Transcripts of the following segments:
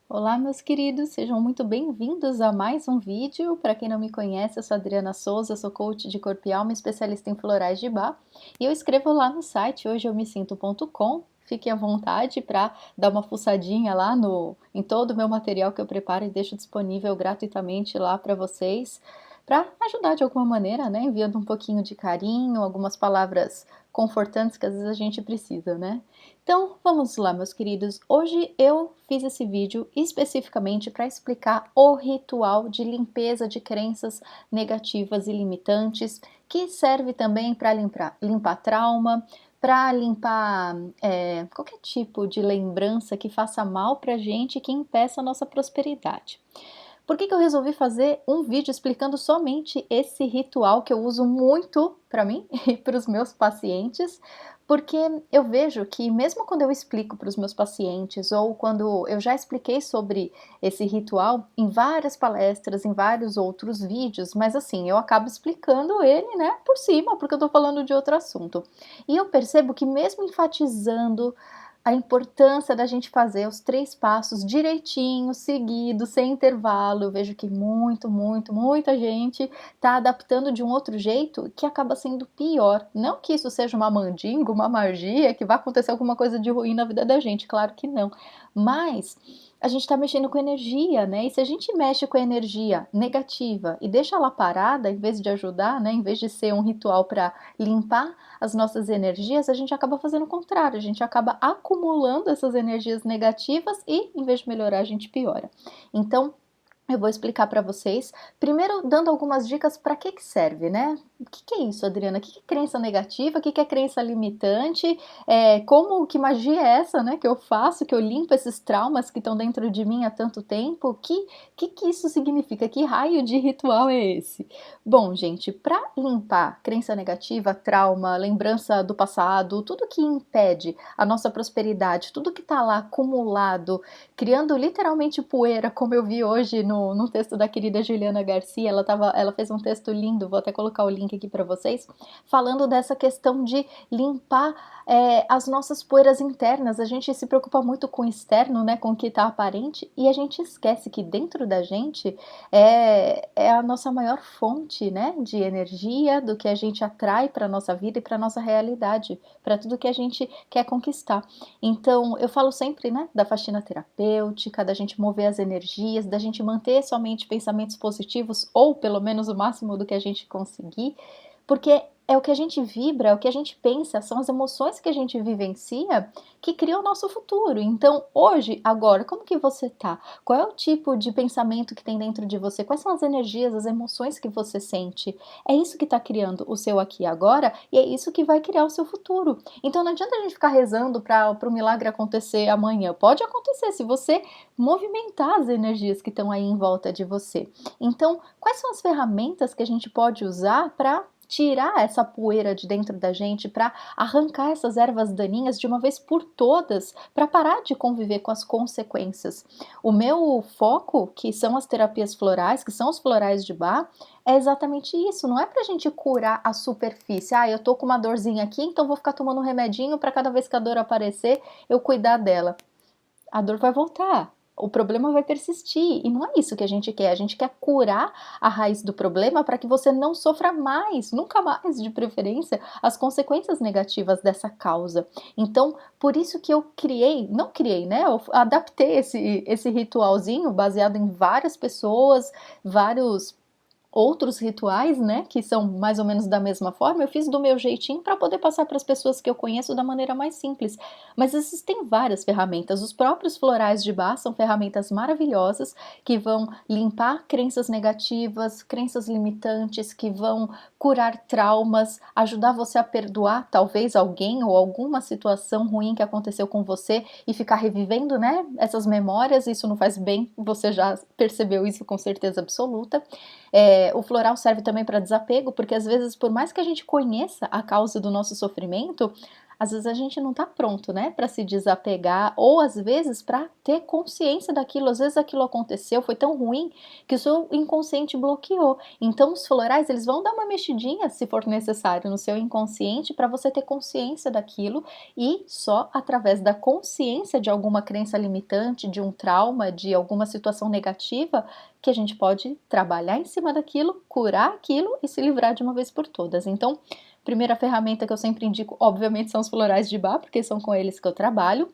Olá, meus queridos, sejam muito bem-vindos a mais um vídeo. Para quem não me conhece, eu sou Adriana Souza, sou coach de corpo e alma, especialista em florais de Bach, e eu escrevo lá no site hojeeumesinto.com. Fiquem à vontade para dar uma fuçadinha lá em todo o meu material que eu preparo e deixo disponível gratuitamente lá para vocês, para ajudar de alguma maneira, né? Enviando um pouquinho de carinho, algumas palavras confortantes que às vezes a gente precisa, né? Então, vamos lá, meus queridos. Hoje eu fiz esse vídeo especificamente para explicar o ritual de limpeza de crenças negativas e limitantes, que serve também para limpar trauma, para limpar qualquer tipo de lembrança que faça mal para a gente e que impeça a nossa prosperidade. Por que eu resolvi fazer um vídeo explicando somente esse ritual que eu uso muito para mim e para os meus pacientes? Porque eu vejo que mesmo quando eu explico para os meus pacientes ou quando eu já expliquei sobre esse ritual em várias palestras, em vários outros vídeos, mas assim, eu acabo explicando ele, né, por cima, porque eu tô falando de outro assunto. E eu percebo que mesmo enfatizando a importância da gente fazer os 3 passos direitinho, seguido, sem intervalo. Eu vejo que muita gente está adaptando de um outro jeito que acaba sendo pior. Não que isso seja uma mandinga, uma magia, que vai acontecer alguma coisa de ruim na vida da gente, claro que não. Mas a gente está mexendo com energia, né? E se a gente mexe com a energia negativa e deixa ela parada, em vez de ajudar, né? Em vez de ser um ritual para limpar as nossas energias, a gente acaba fazendo o contrário, a gente acaba acumulando essas energias negativas e, em vez de melhorar, a gente piora. Então, eu vou explicar para vocês, primeiro dando algumas dicas para que serve, né? O que é isso, Adriana? O que é crença negativa? O que é crença limitante? Que magia é essa, né? Que eu faço, que eu limpo esses traumas que estão dentro de mim há tanto tempo? Que isso significa? Que raio de ritual é esse? Bom, gente, para limpar crença negativa, trauma, lembrança do passado, tudo que impede a nossa prosperidade, tudo que está lá acumulado, criando literalmente poeira, como eu vi hoje no texto da querida Juliana Garcia. Ela fez um texto lindo, vou até colocar o link aqui para vocês, falando dessa questão de limpar as nossas poeiras internas. A gente se preocupa muito com o externo, né, com o que está aparente, e a gente esquece que dentro da gente é a nossa maior fonte, né, de energia, do que a gente atrai para a nossa vida e para a nossa realidade, para tudo que a gente quer conquistar. Então, eu falo sempre, né, da faxina terapêutica, da gente mover as energias, da gente manter somente pensamentos positivos, ou pelo menos o máximo do que a gente conseguir, porque é o que a gente vibra, é o que a gente pensa, são as emoções que a gente vivencia que criam o nosso futuro. Então, hoje, agora, como que você tá? Qual é o tipo de pensamento que tem dentro de você? Quais são as energias, as emoções que você sente? É isso que está criando o seu aqui e agora, e é isso que vai criar o seu futuro. Então não adianta a gente ficar rezando para o milagre acontecer amanhã. Pode acontecer se você movimentar as energias que estão aí em volta de você. Então, quais são as ferramentas que a gente pode usar para tirar essa poeira de dentro da gente, para arrancar essas ervas daninhas de uma vez por todas, para parar de conviver com as consequências? O meu foco, que são as terapias florais, que são os florais de Bach, é exatamente isso. Não é pra gente curar a superfície. Ah, eu tô com uma dorzinha aqui, então vou ficar tomando um remedinho para cada vez que a dor aparecer, eu cuidar dela. A dor vai voltar. O problema vai persistir, e não é isso que a gente quer. A gente quer curar a raiz do problema para que você não sofra mais, nunca mais, de preferência, as consequências negativas dessa causa. Então, por isso que eu não criei, né? Eu adaptei esse ritualzinho baseado em várias pessoas, vários outros rituais, né, que são mais ou menos da mesma forma. Eu fiz do meu jeitinho para poder passar para as pessoas que eu conheço da maneira mais simples. Mas existem várias ferramentas. Os próprios florais de Bach são ferramentas maravilhosas que vão limpar crenças negativas, crenças limitantes, que vão curar traumas, ajudar você a perdoar talvez alguém ou alguma situação ruim que aconteceu com você e ficar revivendo, né, essas memórias. Isso não faz bem, você já percebeu isso com certeza absoluta. O floral serve também para desapego, porque às vezes, por mais que a gente conheça a causa do nosso sofrimento, às vezes a gente não tá pronto, né, para se desapegar, ou às vezes para ter consciência daquilo. Às vezes aquilo aconteceu, foi tão ruim que o seu inconsciente bloqueou. Então os florais, eles vão dar uma mexidinha, se for necessário, no seu inconsciente para você ter consciência daquilo, e só através da consciência de alguma crença limitante, de um trauma, de alguma situação negativa, que a gente pode trabalhar em cima daquilo, curar aquilo e se livrar de uma vez por todas. Então, primeira ferramenta que eu sempre indico, obviamente, são os florais de Bach, porque são com eles que eu trabalho.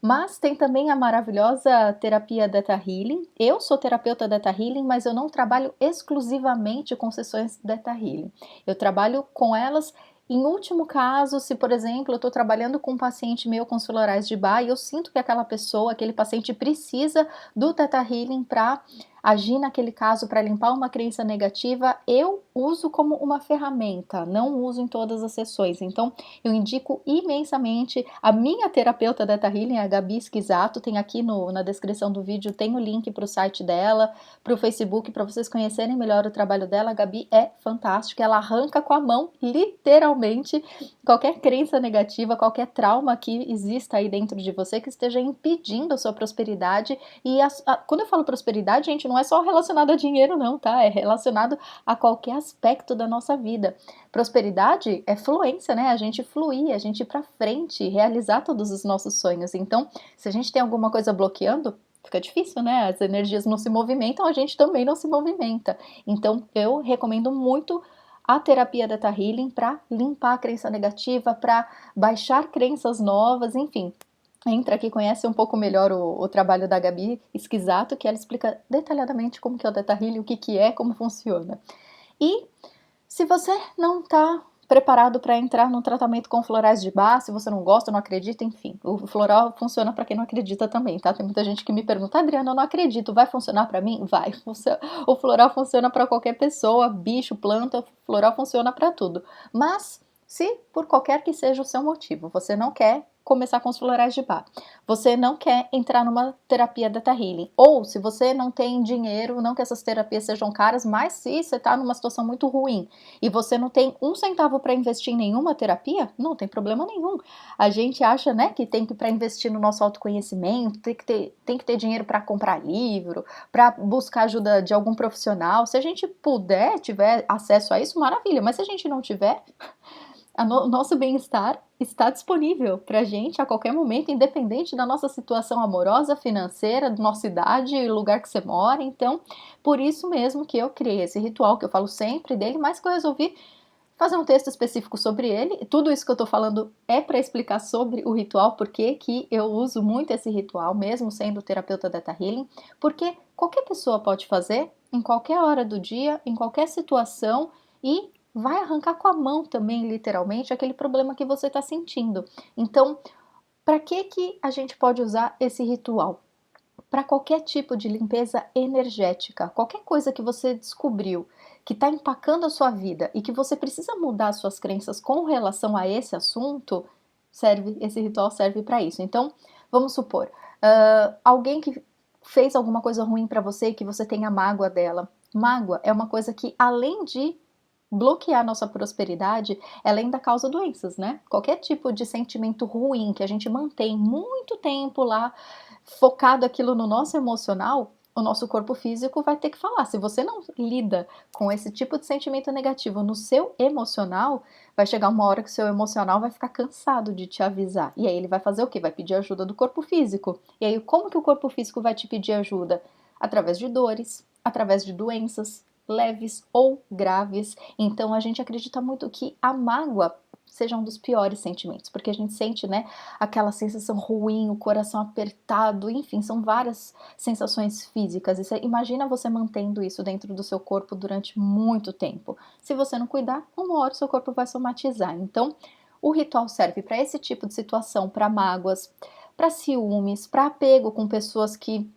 Mas tem também a maravilhosa terapia Theta Healing. Eu sou terapeuta Theta Healing, mas eu não trabalho exclusivamente com sessões Theta Healing. Eu trabalho com elas em último caso, se por exemplo eu estou trabalhando com um paciente meu com os florais de Bach e eu sinto que aquela pessoa, aquele paciente precisa do Theta Healing para agir naquele caso, para limpar uma crença negativa, eu uso como uma ferramenta, não uso em todas as sessões. Então, eu indico imensamente a minha terapeuta Theta Healing, a Gabi Esquisato, tem aqui na descrição do vídeo, tem o link para o site dela, para o Facebook, para vocês conhecerem melhor o trabalho dela. A Gabi é fantástica, ela arranca com a mão, literalmente, qualquer crença negativa, qualquer trauma que exista aí dentro de você, que esteja impedindo a sua prosperidade. E quando eu falo prosperidade, gente, não é só relacionado a dinheiro não, tá? É relacionado a qualquer aspecto da nossa vida. Prosperidade é fluência, né? A gente fluir, a gente ir pra frente, realizar todos os nossos sonhos. Então, se a gente tem alguma coisa bloqueando, fica difícil, né? As energias não se movimentam, a gente também não se movimenta. Então, eu recomendo muito a terapia Theta Healing para limpar a crença negativa, para baixar crenças novas, enfim. Entra aqui, conhece um pouco melhor o trabalho da Gabi Esquisato, que ela explica detalhadamente como que é o Theta Healing, o que que é, como funciona. E se você não está preparado para entrar no tratamento com florais de Bach, se você não gosta, não acredita, enfim, o floral funciona para quem não acredita também, tá? Tem muita gente que me pergunta, Adriana, eu não acredito, vai funcionar para mim? Vai, o floral funciona para qualquer pessoa, bicho, planta, o floral funciona para tudo. Mas se por qualquer que seja o seu motivo, você não quer começar com os florais de Bach, você não quer entrar numa terapia Theta Healing, ou se você não tem dinheiro, não que essas terapias sejam caras, mas se você está numa situação muito ruim e você não tem um centavo para investir em nenhuma terapia, não tem problema nenhum. A gente acha, né, que tem que para investir no nosso autoconhecimento, tem que ter dinheiro para comprar livro, para buscar ajuda de algum profissional. Se a gente puder, tiver acesso a isso, maravilha, mas se a gente não tiver, o nosso bem-estar está disponível para a gente a qualquer momento, independente da nossa situação amorosa, financeira, da nossa idade, lugar que você mora. Então, por isso mesmo que eu criei esse ritual, que eu falo sempre dele, mas que eu resolvi fazer um texto específico sobre ele. Tudo isso que eu estou falando é para explicar sobre o ritual, porque que eu uso muito esse ritual, mesmo sendo terapeuta Theta Healing, porque qualquer pessoa pode fazer, em qualquer hora do dia, em qualquer situação, e vai arrancar com a mão também, literalmente, aquele problema que você está sentindo. Então, para que a gente pode usar esse ritual? Para qualquer tipo de limpeza energética, qualquer coisa que você descobriu que está empacando a sua vida e que você precisa mudar suas crenças com relação a esse assunto, esse ritual serve para isso. Então, vamos supor, alguém que fez alguma coisa ruim para você e que você tenha mágoa dela. Mágoa é uma coisa que, além de bloquear nossa prosperidade, ela ainda causa doenças, né? Qualquer tipo de sentimento ruim que a gente mantém muito tempo lá, focado aquilo no nosso emocional, o nosso corpo físico vai ter que falar. Se você não lida com esse tipo de sentimento negativo no seu emocional, vai chegar uma hora que o seu emocional vai ficar cansado de te avisar. E aí ele vai fazer o quê? Vai pedir ajuda do corpo físico. E aí como que o corpo físico vai te pedir ajuda? Através de dores, através de doenças leves ou graves. Então a gente acredita muito que a mágoa seja um dos piores sentimentos, porque a gente sente, né, aquela sensação ruim, o coração apertado, enfim, são várias sensações físicas. E imagina você mantendo isso dentro do seu corpo durante muito tempo. Se você não cuidar, uma hora o seu corpo vai somatizar. Então, o ritual serve para esse tipo de situação, para mágoas, para ciúmes, para apego com pessoas que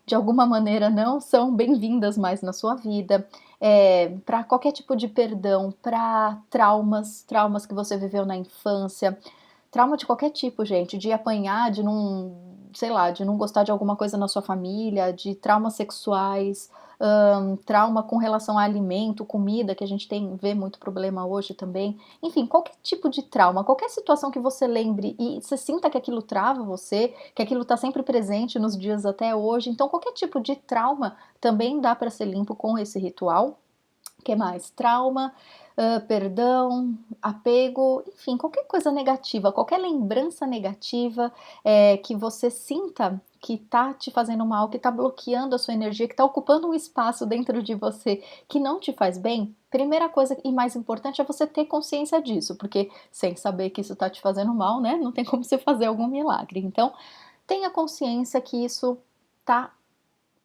de alguma maneira não são bem-vindas mais na sua vida, para qualquer tipo de perdão, para traumas que você viveu na infância, trauma de qualquer tipo, gente, de apanhar, de não sei lá, de não gostar de alguma coisa na sua família, de traumas sexuais, trauma com relação a alimento, comida, que a gente vê muito problema hoje também. Enfim, qualquer tipo de trauma, qualquer situação que você lembre e você sinta que aquilo trava você, que aquilo está sempre presente nos dias até hoje. Então, qualquer tipo de trauma também dá para ser limpo com esse ritual. O que mais? Trauma, perdão, apego, enfim, qualquer coisa negativa, qualquer lembrança negativa que você sinta que tá te fazendo mal, que tá bloqueando a sua energia, que tá ocupando um espaço dentro de você que não te faz bem, primeira coisa e mais importante é você ter consciência disso, porque sem saber que isso tá te fazendo mal, né, não tem como você fazer algum milagre. Então, tenha consciência que isso tá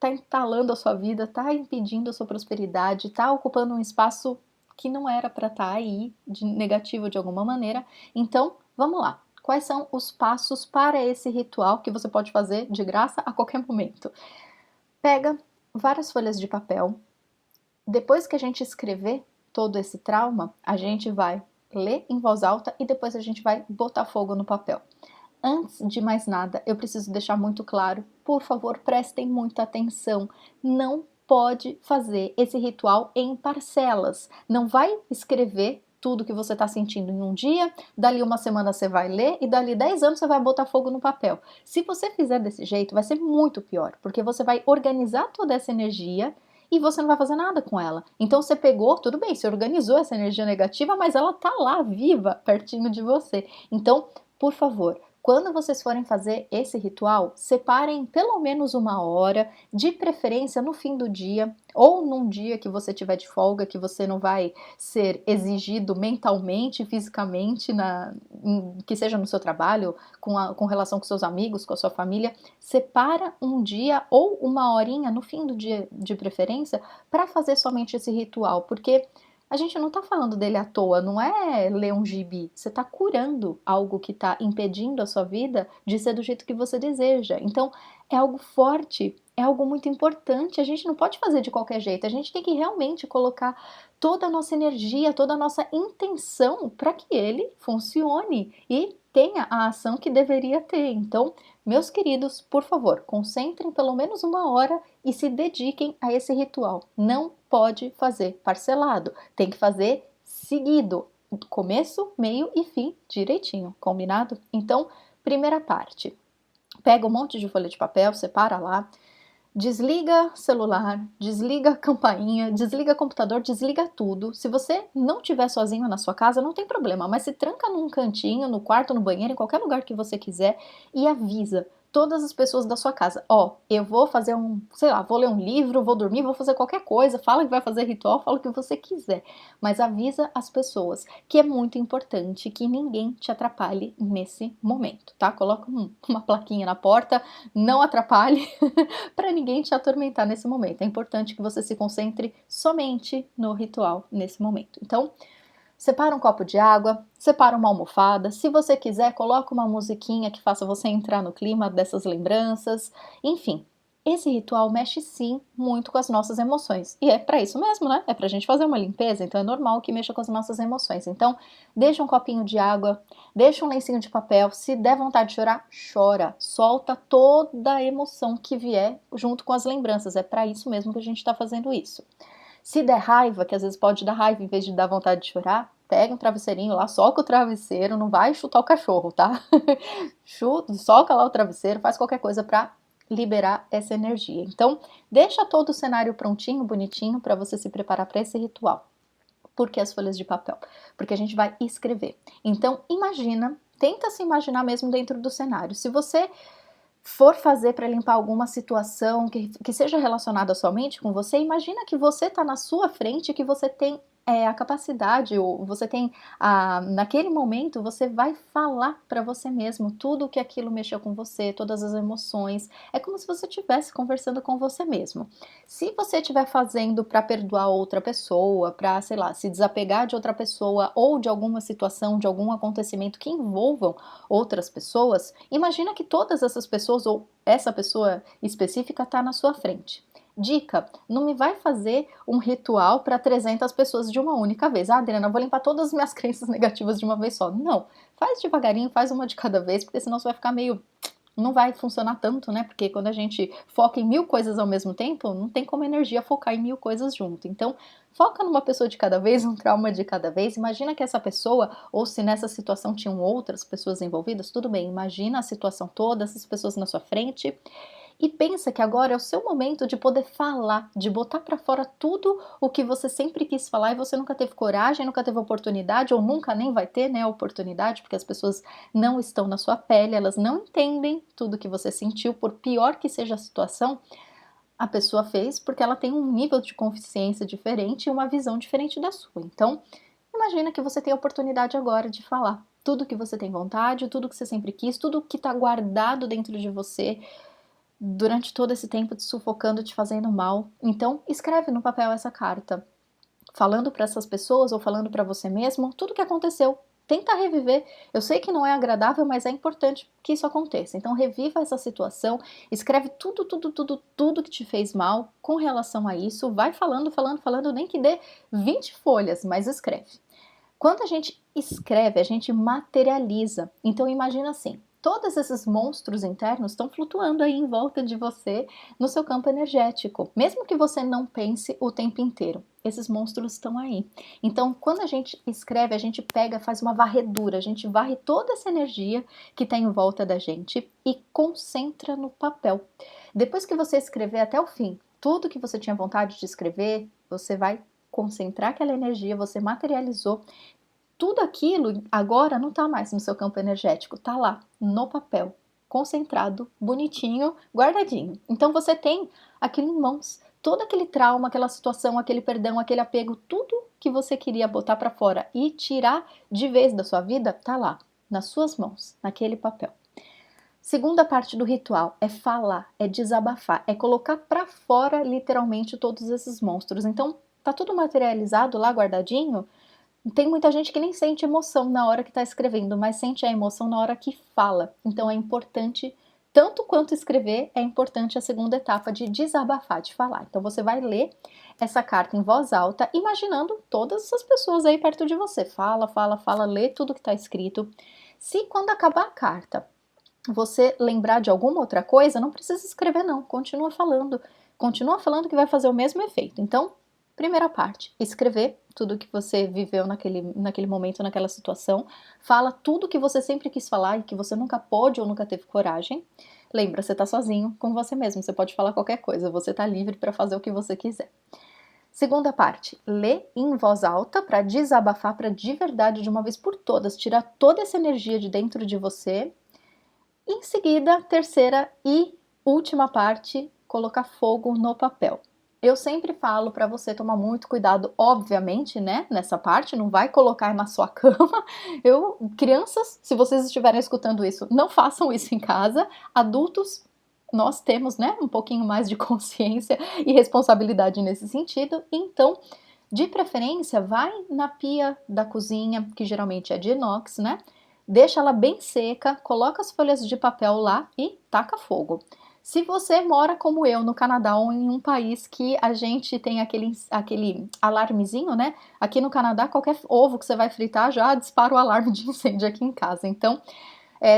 entalando a sua vida, tá impedindo a sua prosperidade, tá ocupando um espaço que não era para estar aí, de negativo de alguma maneira. Então, vamos lá. Quais são os passos para esse ritual que você pode fazer de graça a qualquer momento? Pega várias folhas de papel. Depois que a gente escrever todo esse trauma, a gente vai ler em voz alta e depois a gente vai botar fogo no papel. Antes de mais nada, eu preciso deixar muito claro, por favor, prestem muita atenção. Não pode fazer esse ritual em parcelas. Não vai escrever tudo que você está sentindo em um dia, dali uma semana você vai ler e dali 10 anos você vai botar fogo no papel. Se você fizer desse jeito, vai ser muito pior, porque você vai organizar toda essa energia e você não vai fazer nada com ela. Então você pegou, tudo bem, você organizou essa energia negativa, mas ela tá lá, viva, pertinho de você. Então, por favor, quando vocês forem fazer esse ritual, separem pelo menos uma hora, de preferência no fim do dia, ou num dia que você tiver de folga, que você não vai ser exigido mentalmente, fisicamente, que seja no seu trabalho, com relação com seus amigos, com a sua família. Separa um dia ou uma horinha no fim do dia, de preferência, para fazer somente esse ritual, porque a gente não tá falando dele à toa, não é ler um gibi. Você tá curando algo que tá impedindo a sua vida de ser do jeito que você deseja. Então, é algo forte, é algo muito importante. A gente não pode fazer de qualquer jeito. A gente tem que realmente colocar toda a nossa energia, toda a nossa intenção para que ele funcione e tenha a ação que deveria ter. Então, meus queridos, por favor, concentrem pelo menos uma hora e se dediquem a esse ritual. Não pode fazer parcelado, tem que fazer seguido, começo, meio e fim direitinho, combinado? Então, primeira parte, pega um monte de folha de papel, separa lá, desliga celular, desliga campainha, desliga computador, desliga tudo. Se você não estiver sozinho na sua casa, não tem problema, mas se tranca num cantinho, no quarto, no banheiro, em qualquer lugar que você quiser e avisa todas as pessoas da sua casa. Ó, eu vou fazer sei lá, vou ler um livro, vou dormir, vou fazer qualquer coisa, fala que vai fazer ritual, fala o que você quiser, mas avisa as pessoas que é muito importante que ninguém te atrapalhe nesse momento, tá? Coloca uma plaquinha na porta, não atrapalhe, para ninguém te atormentar nesse momento. É importante que você se concentre somente no ritual nesse momento. Então, separa um copo de água, separa uma almofada. Se você quiser, coloca uma musiquinha que faça você entrar no clima dessas lembranças. Enfim, esse ritual mexe sim muito com as nossas emoções. E é para isso mesmo, né? É pra gente fazer uma limpeza, então é normal que mexa com as nossas emoções. Então, deixa um copinho de água, deixa um lencinho de papel. Se der vontade de chorar, chora. Solta toda a emoção que vier junto com as lembranças. É para isso mesmo que a gente está fazendo isso. Se der raiva, que às vezes pode dar raiva em vez de dar vontade de chorar, pega um travesseirinho lá, soca o travesseiro, não vai chutar o cachorro, tá? Soca lá o travesseiro, faz qualquer coisa pra liberar essa energia. Então, deixa todo o cenário prontinho, bonitinho, para você se preparar para esse ritual. Por que as folhas de papel? Porque a gente vai escrever. Então, imagina, tenta se imaginar mesmo dentro do cenário. Se você for fazer para limpar alguma situação que seja relacionada somente com você, imagina que você está na sua frente, que você tem a capacidade, ou você tem, naquele momento, você vai falar para você mesmo tudo o que aquilo mexeu com você, todas as emoções. É como se você estivesse conversando com você mesmo. Se você estiver fazendo para perdoar outra pessoa, para, sei lá, se desapegar de outra pessoa ou de alguma situação, de algum acontecimento que envolvam outras pessoas, imagina que todas essas pessoas ou essa pessoa específica está na sua frente. Dica, não me vai fazer um ritual para 300 pessoas de uma única vez. Ah, Adriana, eu vou limpar todas as minhas crenças negativas de uma vez só. Não, faz devagarinho, faz uma de cada vez, porque senão você vai ficar meio não vai funcionar tanto, né? Porque quando a gente foca em 1000 coisas ao mesmo tempo, não tem como a energia focar em 1000 coisas junto. Então, foca numa pessoa de cada vez, um trauma de cada vez. Imagina que essa pessoa, ou se nessa situação tinham outras pessoas envolvidas, tudo bem, imagina a situação toda, essas pessoas na sua frente. E pensa que agora é o seu momento de poder falar, de botar para fora tudo o que você sempre quis falar e você nunca teve coragem, nunca teve oportunidade ou nunca nem vai ter, né, a oportunidade, porque as pessoas não estão na sua pele, elas não entendem tudo que você sentiu, por pior que seja a situação, a pessoa fez porque ela tem um nível de consciência diferente e uma visão diferente da sua. Então, imagina que você tem a oportunidade agora de falar tudo que você tem vontade, tudo que você sempre quis, tudo que está guardado dentro de você, durante todo esse tempo te sufocando, te fazendo mal. Então, escreve no papel essa carta, falando para essas pessoas ou falando para você mesmo tudo o que aconteceu. Tenta reviver. Eu sei que não é agradável, mas é importante que isso aconteça. Então, reviva essa situação, escreve tudo que te fez mal com relação a isso. Vai falando, nem que dê 20 folhas, mas escreve. Quando a gente escreve, a gente materializa. Então imagina assim, todos esses monstros internos estão flutuando aí em volta de você, no seu campo energético. Mesmo que você não pense o tempo inteiro, esses monstros estão aí. Então, quando a gente escreve, a gente pega, faz uma varredura, a gente varre toda essa energia que está em volta da gente e concentra no papel. Depois que você escrever até o fim, tudo que você tinha vontade de escrever, você vai concentrar aquela energia, você materializou. Tudo aquilo agora não está mais no seu campo energético, está lá, no papel, concentrado, bonitinho, guardadinho. Então você tem aquilo em mãos, todo aquele trauma, aquela situação, aquele perdão, aquele apego, tudo que você queria botar para fora e tirar de vez da sua vida, está lá, nas suas mãos, naquele papel. Segunda parte do ritual é falar, é desabafar, é colocar para fora literalmente todos esses monstros. Então, tá tudo materializado lá, guardadinho. Tem muita gente que nem sente emoção na hora que está escrevendo, mas sente a emoção na hora que fala. Então é importante, tanto quanto escrever, é importante a segunda etapa de desabafar, de falar. Então você vai ler essa carta em voz alta, imaginando todas essas pessoas aí perto de você. Fala, lê tudo que está escrito. Se quando acabar a carta você lembrar de alguma outra coisa, não precisa escrever não, continua falando que vai fazer o mesmo efeito. Então, primeira parte, escrever tudo que você viveu naquele momento, naquela situação, fala tudo que você sempre quis falar e que você nunca pôde ou nunca teve coragem. Lembra, você tá sozinho com você mesmo, você pode falar qualquer coisa, você tá livre para fazer o que você quiser. Segunda parte, lê em voz alta para desabafar, para de verdade, de uma vez por todas, tirar toda essa energia de dentro de você. Em seguida, terceira e última parte, colocar fogo no papel. Eu sempre falo para você tomar muito cuidado, obviamente, né, nessa parte, não vai colocar na sua cama. Crianças, se vocês estiverem escutando isso, não façam isso em casa. Adultos, nós temos, né, um pouquinho mais de consciência e responsabilidade nesse sentido. Então, de preferência, vai na pia da cozinha, que geralmente é de inox, né? Deixa ela bem seca, coloca as folhas de papel lá e taca fogo. Se você mora como eu no Canadá ou em um país que a gente tem aquele alarmezinho, né? Aqui no Canadá, qualquer ovo que você vai fritar já dispara o alarme de incêndio aqui em casa. Então,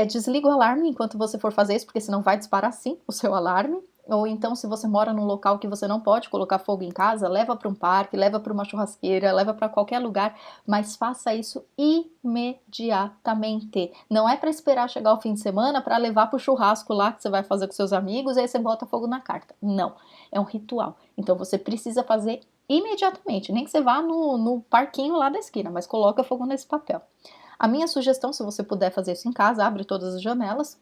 desliga o alarme enquanto você for fazer isso, porque senão vai disparar sim o seu alarme. Ou então, se você mora num local que você não pode colocar fogo em casa, leva para um parque, leva para uma churrasqueira, leva para qualquer lugar, mas faça isso imediatamente. Não é para esperar chegar o fim de semana para levar para o churrasco lá que você vai fazer com seus amigos e aí você bota fogo na carta. Não, é um ritual. Então você precisa fazer imediatamente, nem que você vá no parquinho lá da esquina, mas coloca fogo nesse papel. A minha sugestão, se você puder fazer isso em casa, abre todas as janelas,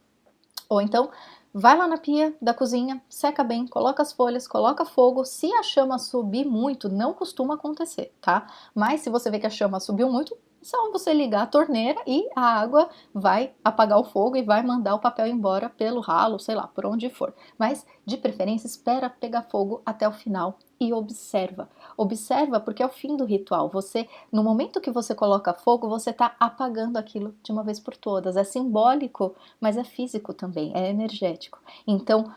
ou então vai lá na pia da cozinha, seca bem, coloca as folhas, coloca fogo. Se a chama subir muito, não costuma acontecer, tá? Mas se você vê que a chama subiu muito, é só você ligar a torneira e a água vai apagar o fogo e vai mandar o papel embora pelo ralo, sei lá, por onde for. Mas, de preferência, espera pegar fogo até o final e observa. Observa porque é o fim do ritual. No momento que você coloca fogo, você está apagando aquilo de uma vez por todas. É simbólico, mas é físico também, é energético. Então,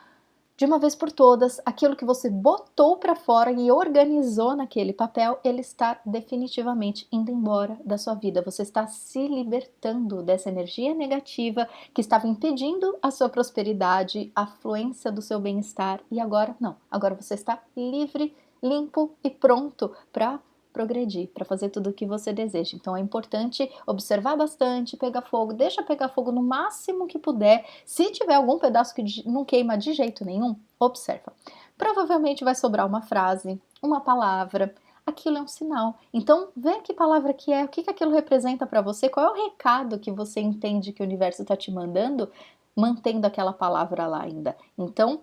de uma vez por todas, aquilo que você botou para fora e organizou naquele papel, ele está definitivamente indo embora da sua vida. Você está se libertando dessa energia negativa que estava impedindo a sua prosperidade, a fluência do seu bem-estar, e agora não. Agora você está livre, limpo e pronto para progredir, para fazer tudo o que você deseja. Então é importante observar bastante, pegar fogo, deixa pegar fogo no máximo que puder. Se tiver algum pedaço que não queima de jeito nenhum, observa. Provavelmente vai sobrar uma frase, uma palavra, aquilo é um sinal. Então vê que palavra que é, o que aquilo representa para você, qual é o recado que você entende que o universo está te mandando, mantendo aquela palavra lá ainda. Então,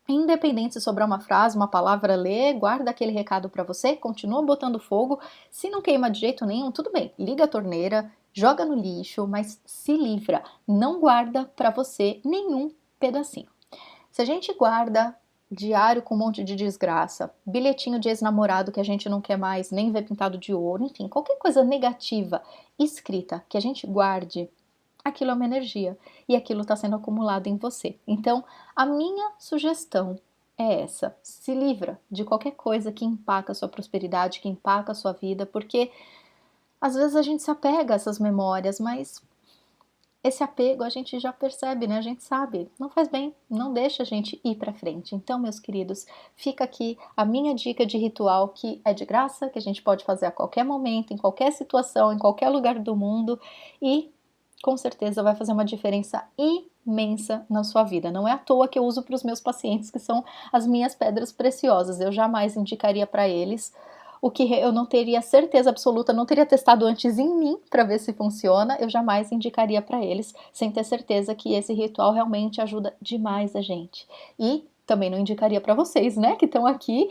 independente se sobrar uma frase, uma palavra, lê, guarda aquele recado para você, continua botando fogo. Se não queima de jeito nenhum, tudo bem, liga a torneira, joga no lixo, mas se livra, não guarda para você nenhum pedacinho. Se a gente guarda diário com um monte de desgraça, bilhetinho de ex-namorado que a gente não quer mais nem ver pintado de ouro, enfim, qualquer coisa negativa escrita que a gente guarde, aquilo é uma energia e aquilo está sendo acumulado em você. Então, a minha sugestão é essa: se livra de qualquer coisa que empaca a sua prosperidade, que empaca a sua vida, porque às vezes a gente se apega a essas memórias, mas esse apego a gente já percebe, né? A gente sabe, não faz bem, não deixa a gente ir para frente. Então, meus queridos, fica aqui a minha dica de ritual que é de graça, que a gente pode fazer a qualquer momento, em qualquer situação, em qualquer lugar do mundo e com certeza vai fazer uma diferença imensa na sua vida. Não é à toa que eu uso para os meus pacientes, que são as minhas pedras preciosas. Eu jamais indicaria para eles o que eu não teria certeza absoluta, não teria testado antes em mim para ver se funciona, eu jamais indicaria para eles, sem ter certeza que esse ritual realmente ajuda demais a gente. E também não indicaria para vocês, né, que estão aqui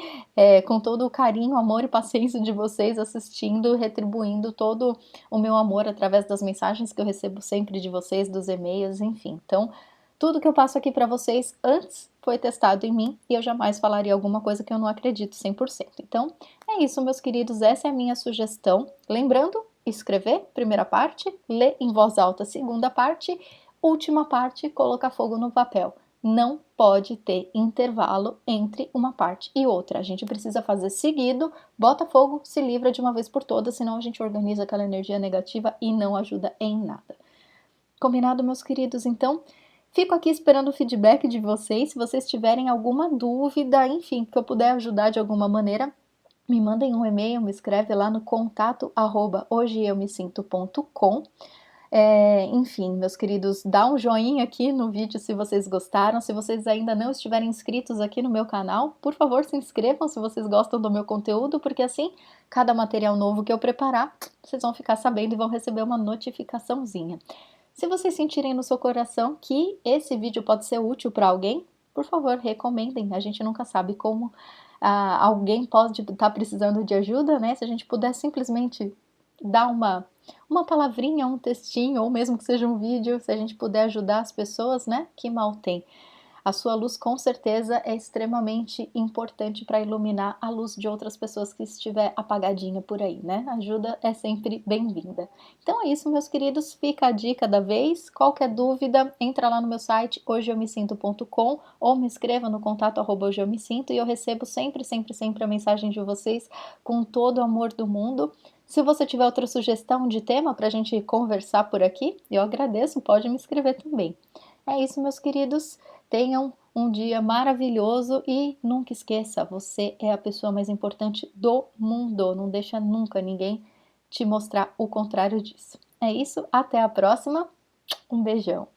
com todo o carinho, amor e paciência de vocês assistindo, retribuindo todo o meu amor através das mensagens que eu recebo sempre de vocês, dos e-mails, enfim. Então, tudo que eu passo aqui para vocês antes foi testado em mim e eu jamais falaria alguma coisa que eu não acredito 100%. Então, é isso, meus queridos, essa é a minha sugestão. Lembrando, escrever, primeira parte, ler em voz alta, segunda parte, última parte, colocar fogo no papel. Não pode ter intervalo entre uma parte e outra. A gente precisa fazer seguido, bota fogo, se livra de uma vez por todas, senão a gente organiza aquela energia negativa e não ajuda em nada. Combinado, meus queridos? Então, fico aqui esperando o feedback de vocês. Se vocês tiverem alguma dúvida, enfim, que eu puder ajudar de alguma maneira, me mandem um e-mail, me escreve lá no contato@hojeeumesinto.com. Enfim, meus queridos, dá um joinha aqui no vídeo se vocês gostaram. Se vocês ainda não estiverem inscritos aqui no meu canal, por favor, se inscrevam se vocês gostam do meu conteúdo, porque assim, cada material novo que eu preparar, vocês vão ficar sabendo e vão receber uma notificaçãozinha. Se vocês sentirem no seu coração que esse vídeo pode ser útil para alguém, por favor, recomendem. A gente nunca sabe como alguém pode estar precisando de ajuda, né? Se a gente puder simplesmente dar uma palavrinha, um textinho, ou mesmo que seja um vídeo, se a gente puder ajudar as pessoas, né? Que mal tem. A sua luz com certeza é extremamente importante para iluminar a luz de outras pessoas que estiver apagadinha por aí, né? A ajuda é sempre bem-vinda. Então é isso, meus queridos, fica a dica da vez. Qualquer dúvida, entra lá no meu site hojeeumesinto.com ou me escreva no contato@hojeeumesinto e eu recebo sempre, sempre, sempre a mensagem de vocês com todo o amor do mundo. Se você tiver outra sugestão de tema para a gente conversar por aqui, eu agradeço, pode me escrever também. É isso, meus queridos. Tenham um dia maravilhoso e nunca esqueça, você é a pessoa mais importante do mundo. Não deixa nunca ninguém te mostrar o contrário disso. É isso, até a próxima. Um beijão.